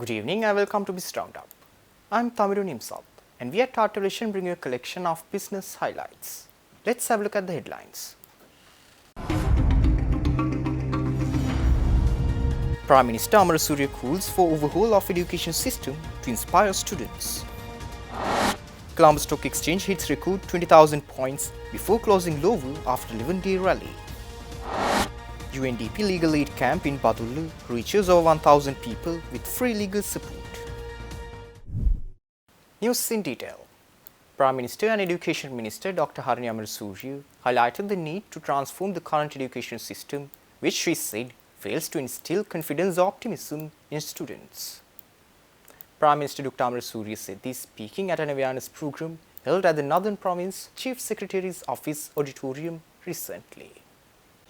Good evening and welcome to Biz RoundUp. I'm Tamiru Nimsab and we at our television bring you a collection of business highlights. Let's have a look at the headlines. Prime Minister Amarasuriya calls for overhaul of education system to inspire students. Colombo Stock Exchange hits record 20,000 points before closing lower after 11-day rally. UNDP legal aid camp in Badulla reaches over 1,000 people with free legal support. News in detail. Prime Minister and Education Minister Dr. Harini Amarasuriya highlighted the need to transform the current education system, which she said fails to instill confidence or optimism in students. Prime Minister Dr. Amarasuriya said this speaking at an awareness program held at the Northern Province Chief Secretary's Office auditorium recently.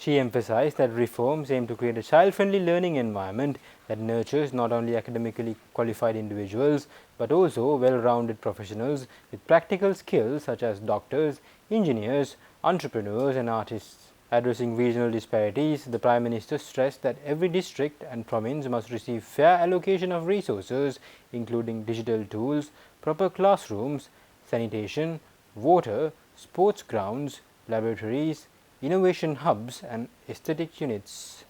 She emphasized that reforms aim to create a child-friendly learning environment that nurtures not only academically qualified individuals but also well-rounded professionals with practical skills such as doctors, engineers, entrepreneurs and artists. Addressing regional disparities, the Prime Minister stressed that every district and province must receive fair allocation of resources including digital tools, proper classrooms, sanitation, water, sports grounds, laboratories, innovation hubs and aesthetic units.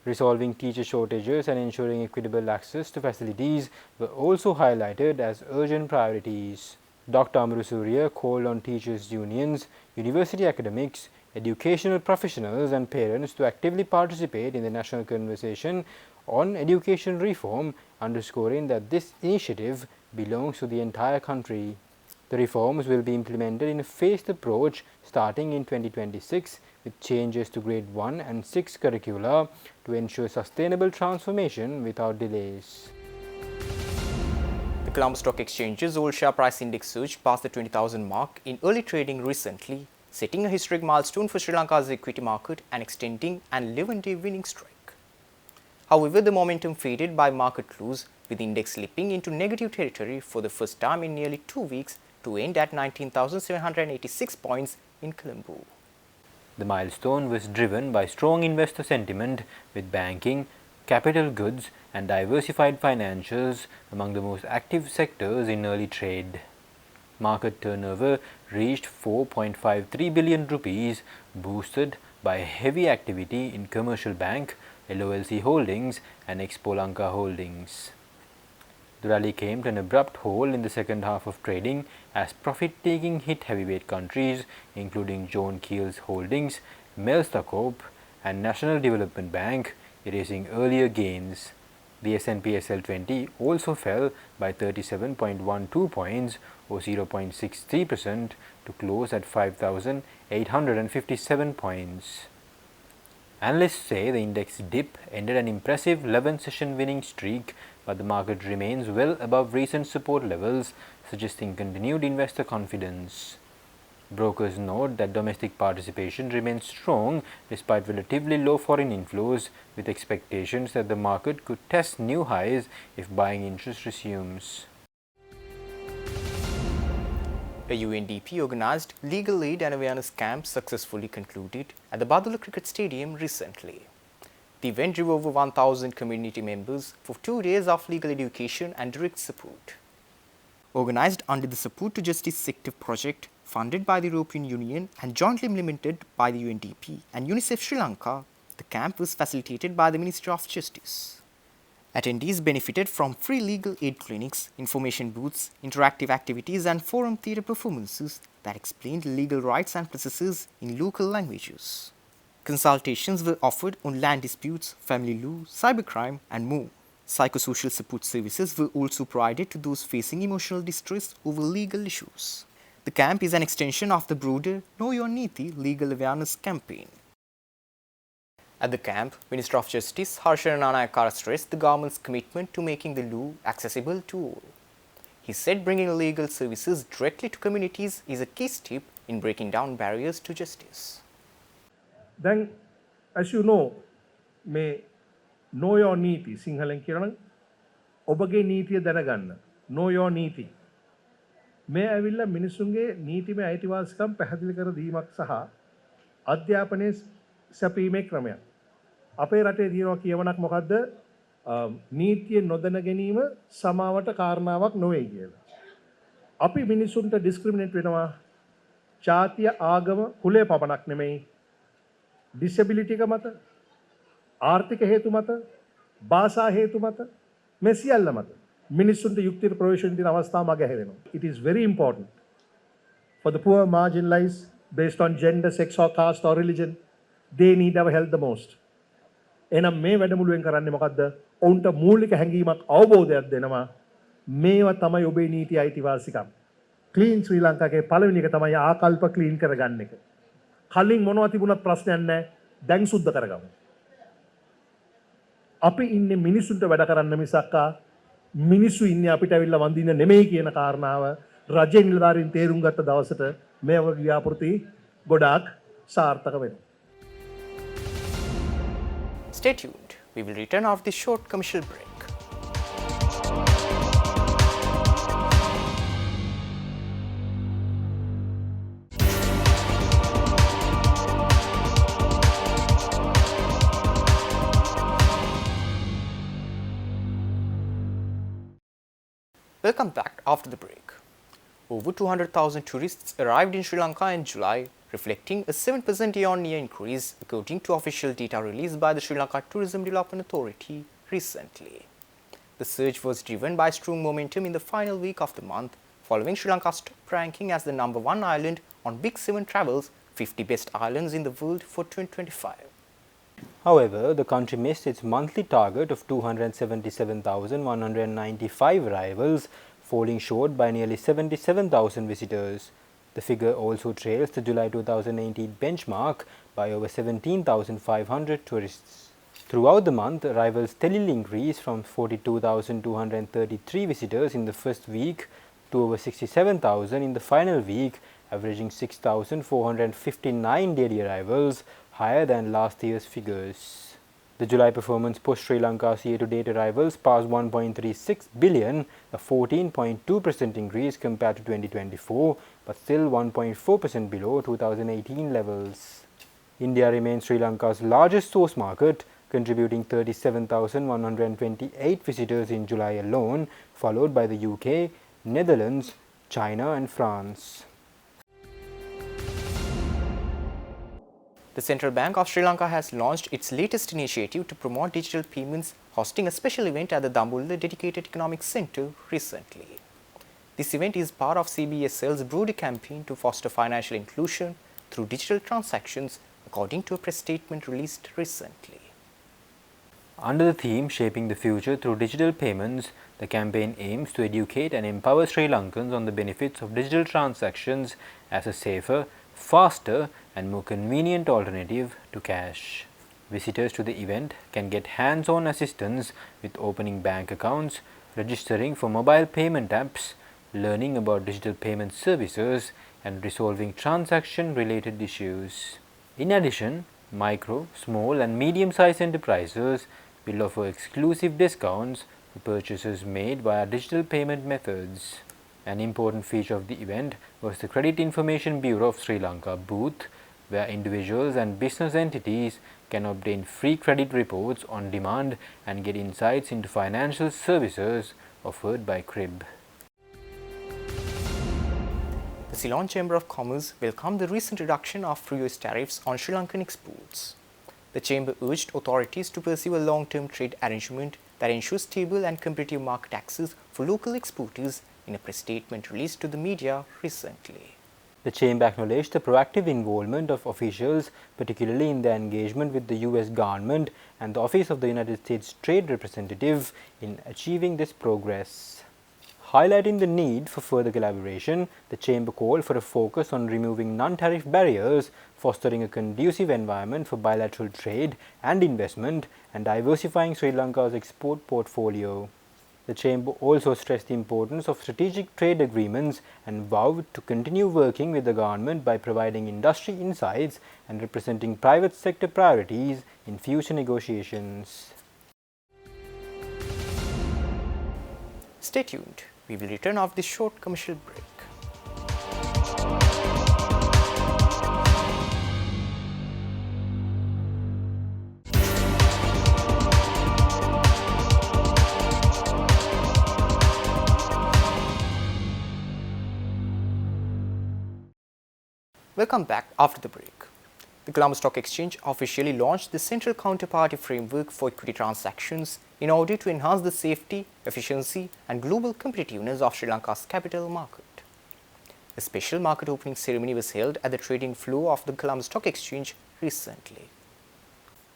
Resolving teacher shortages and ensuring equitable access to facilities were also highlighted as urgent priorities. Dr. Amarasuriya called on teachers' unions, university academics, educational professionals and parents to actively participate in the national conversation on education reform, underscoring that this initiative belongs to the entire country. The reforms will be implemented in a phased approach starting in 2026 with changes to grade 1 and 6 curricula to ensure sustainable transformation without delays. The Colombo Stock Exchange's all-share price index surged past the 20,000 mark in early trading recently, setting a historic milestone for Sri Lanka's equity market and extending an 11-day winning streak. However, the momentum faded by market close, with the index slipping into negative territory for the first time in nearly 2 weeks to end at 19,786 points in Colombo. The milestone was driven by strong investor sentiment, with banking, capital goods and diversified financials among the most active sectors in early trade. Market turnover reached 4.53 billion rupees, boosted by heavy activity in Commercial Bank, LOLC Holdings and Expo Lanka Holdings. The rally came to an abrupt halt in the second half of trading as profit-taking hit heavyweight countries including John Keel's Holdings, Melsta Corp and National Development Bank, erasing earlier gains. The S&P SL20 also fell by 37.12 points or 0.63% to close at 5,857 points. Analysts say the index dip ended an impressive 11-session winning streak, but the market remains well above recent support levels, suggesting continued investor confidence. Brokers note that domestic participation remains strong despite relatively low foreign inflows, with expectations that the market could test new highs if buying interest resumes. A UNDP organised legal aid and awareness camp successfully concluded at the Badulla Cricket Stadium recently. The event drew over 1,000 community members for 2 days of legal education and direct support. Organised under the Support to Justice Sector project funded by the European Union and jointly implemented by the UNDP and UNICEF Sri Lanka, the camp was facilitated by the Ministry of Justice. Attendees benefited from free legal aid clinics, information booths, interactive activities and forum theatre performances that explained legal rights and processes in local languages. Consultations were offered on land disputes, family law, cybercrime and more. Psychosocial support services were also provided to those facing emotional distress over legal issues. The camp is an extension of the broader Know Your Niti legal awareness campaign. At the camp, Minister of Justice Harshara Nanayakara stressed the government's commitment to making the law accessible to all. He said bringing legal services directly to communities is a key step in breaking down barriers to justice. Then, as you know, may know your niti, Sinhalen Kiran, obage niti danaganna, know your niti. May ඇවිල්ලා මිනිසුන්ගේ නීතිමය අයිතිවාසිකම් පැහැදිලි කර දීමක් සහ අධ්‍යාපනයේ සැපීමේ ක්‍රමයක්. අපේ රටේ තියෙනවා කියවනක් මොකද්ද? නීතිය නොදැන ගැනීම සමාවට කාරණාවක් නොවේ කියලා. අපි මිනිසුන්ට ඩිස්ක්‍රිමිනේට් වෙනවා ජාතිය ආගම කුලය පමණක් නෙමෙයි ඩිසෙබිලිටි එක මත ආර්ථික හේතු මත භාෂා හේතු මත මේ සියල්ල මත මිනිසුන්ට යුක්තියට ප්‍රවේශ වෙන්න අවස්ථාව මග හැරෙනවා. It is very important for the poor marginalized based on gender, sex or caste or religion. They need our help the most. එහෙනම් මේ වැඩමුළුවෙන් කරන්නේ මොකද්ද? ඔවුන්ට මූලික හැඟීමක් අවබෝධයක් දෙනවා. මේවා තමයි ඔබේ නීති අයිතිවාසිකම්. ක්ලීන් ශ්‍රී ලංකාවේ පළවෙනි එක තමයි ආකල්ප ක්ලීන් කරගන්න එක. කලින් මොනවා තිබුණත් ප්‍රශ්නයක් නැහැ. දැන් සුද්ධ කරගමු. අපි ඉන්නේ මිනිසුන්ට වැඩ කරන්න මිසක් මිනිස්සු ඉන්නේ අපිට ඇවිල්ලා වඳින්න නෙමෙයි කියන කාරණාව රජයේ නිලධාරීන් තේරුම් ගත්ත දවසට මේ වගේ ව්‍යාපෘති ගොඩාක් සාර්ථක වෙනවා. Stay tuned. We will return after this short commercial break. Welcome back after the break. Over 200,000 tourists arrived in Sri Lanka in July, reflecting a 7% year-on-year increase according to official data released by the Sri Lanka Tourism Development Authority recently. The surge was driven by strong momentum in the final week of the month, following Sri Lanka's top ranking as the #1 island on Big 7 Travel's 50 best islands in the world for 2025. However, the country missed its monthly target of 277,195 arrivals, falling short by nearly 77,000 visitors. The figure also trails the July 2018 benchmark by over 17,500 tourists. Throughout the month, arrivals steadily increased from 42,233 visitors in the first week to over 67,000 in the final week, averaging 6,459 daily arrivals, higher than last year's figures. The July performance pushed Sri Lanka's year-to-date arrivals past 1.36 billion, a 14.2% increase compared to 2024, but still 1.4% below 2018 levels. India remains Sri Lanka's largest source market, contributing 37,128 visitors in July alone, followed by the UK, Netherlands, China and France. The Central Bank of Sri Lanka has launched its latest initiative to promote digital payments, hosting a special event at the Dambulla Dedicated Economic Centre recently. This event is part of CBSL's broader campaign to foster financial inclusion through digital transactions, according to a press statement released recently. Under the theme Shaping the Future Through Digital Payments, the campaign aims to educate and empower Sri Lankans on the benefits of digital transactions as a safer, faster and more convenient alternative to cash. Visitors to the event can get hands-on assistance with opening bank accounts, registering for mobile payment apps, learning about digital payment services and resolving transaction-related issues. In addition, micro, small and medium-sized enterprises will offer exclusive discounts for purchases made via digital payment methods. An important feature of the event was the Credit Information Bureau of Sri Lanka booth, where individuals and business entities can obtain free credit reports on demand and get insights into financial services offered by CRIB. The Ceylon Chamber of Commerce welcomed the recent reduction of US tariffs on Sri Lankan exports. The chamber urged authorities to pursue a long-term trade arrangement that ensures stable and competitive market access for local exporters in a press statement released to the media recently. The chamber acknowledged the proactive involvement of officials, particularly in their engagement with the US government and the Office of the United States Trade Representative in achieving this progress. Highlighting the need for further collaboration, the chamber called for a focus on removing non-tariff barriers, fostering a conducive environment for bilateral trade and investment, and diversifying Sri Lanka's export portfolio. The chamber also stressed the importance of strategic trade agreements and vowed to continue working with the government by providing industry insights and representing private sector priorities in future negotiations. Stay tuned. We will return after this short commercial break. Welcome back after the break. The Colombo Stock Exchange officially launched the Central Counterparty Framework for Equity Transactions in order to enhance the safety, efficiency and global competitiveness of Sri Lanka's capital market. A special market opening ceremony was held at the trading floor of the Colombo Stock Exchange recently.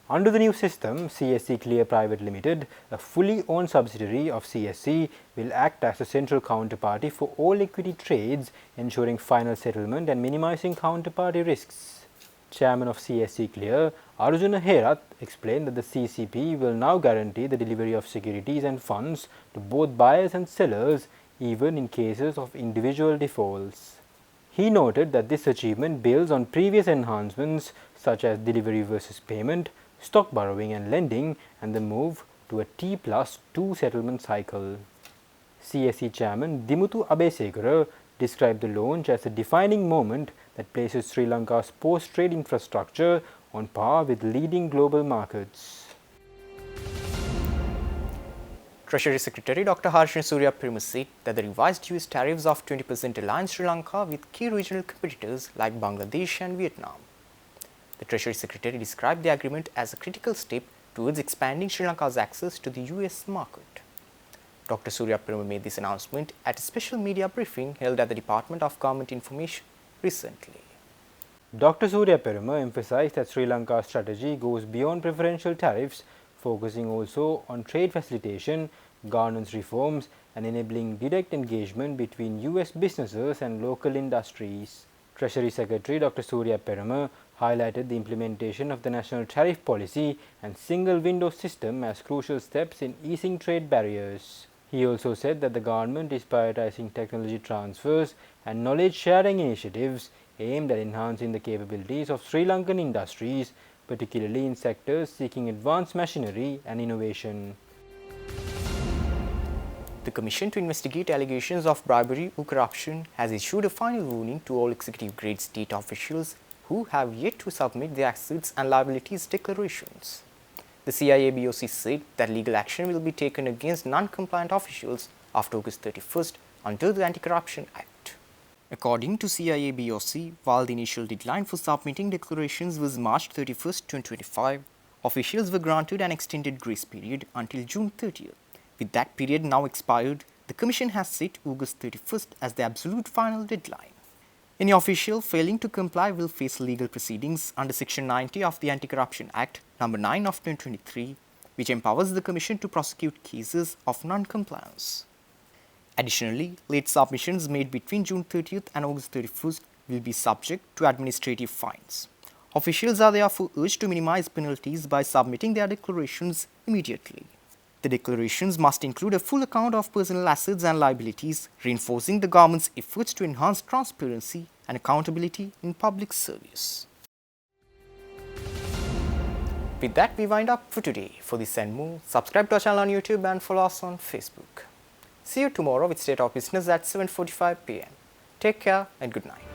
Under the new system, CSC Clear Private Limited, a fully owned subsidiary of CSC, will act as a central counterparty for all equity trades, ensuring final settlement and minimizing counterparty risks. Chairman of CSC Clear, Arjuna Herath, explained that the CCP will now guarantee the delivery of securities and funds to both buyers and sellers, even in cases of individual defaults. He noted that this achievement builds on previous enhancements such as delivery versus payment, stock borrowing and lending, and the move to a T+2 settlement cycle. CSC Chairman Dimuthu Abesekara described the launch as a defining moment that places Sri Lanka's post-trade infrastructure on par with leading global markets. Treasury Secretary Dr. Harshan Surya Pirma said that the revised US tariffs of 20% align Sri Lanka with key regional competitors like Bangladesh and Vietnam. The Treasury Secretary described the agreement as a critical step towards expanding Sri Lanka's access to the US market. Dr. Surya Pirma made this announcement at a special media briefing held at the Department of Government Information recently. Dr. Surya Pirma emphasized that Sri Lanka's strategy goes beyond preferential tariffs, focusing also on trade facilitation, governance reforms, and enabling direct engagement between US businesses and local industries. Treasury Secretary Dr. Surya Pirma highlighted the implementation of the national tariff policy and single window system as crucial steps in easing trade barriers. He also said that the government is prioritizing technology transfers and knowledge sharing initiatives aimed at enhancing the capabilities of Sri Lankan industries, particularly in sectors seeking advanced machinery and innovation. The Commission to investigate allegations of bribery or corruption has issued a final warning to all executive grade state officials who have yet to submit their assets and liabilities declarations. The CIABOC said that legal action will be taken against non-compliant officials after August 31st under the Anti-Corruption Act. According to CIABOC, while the initial deadline for submitting declarations was March 31st, 2025, officials were granted an extended grace period until June 30th. With that period now expired, the Commission has set August 31st as the absolute final deadline. Any official failing to comply will face legal proceedings under Section 90 of the Anti-Corruption Act No. 9 of 2023, which empowers the Commission to prosecute cases of non-compliance. Additionally, late submissions made between June 30th and August 31st will be subject to administrative fines. Officials are therefore urged to minimize penalties by submitting their declarations immediately. The declarations must include a full account of personal assets and liabilities, reinforcing the government's efforts to enhance transparency and accountability in public service. With that, we wind up for today. For this and more, subscribe to our channel on YouTube and follow us on Facebook. See you tomorrow with State of Business at 7:45 p.m. Take care and good night.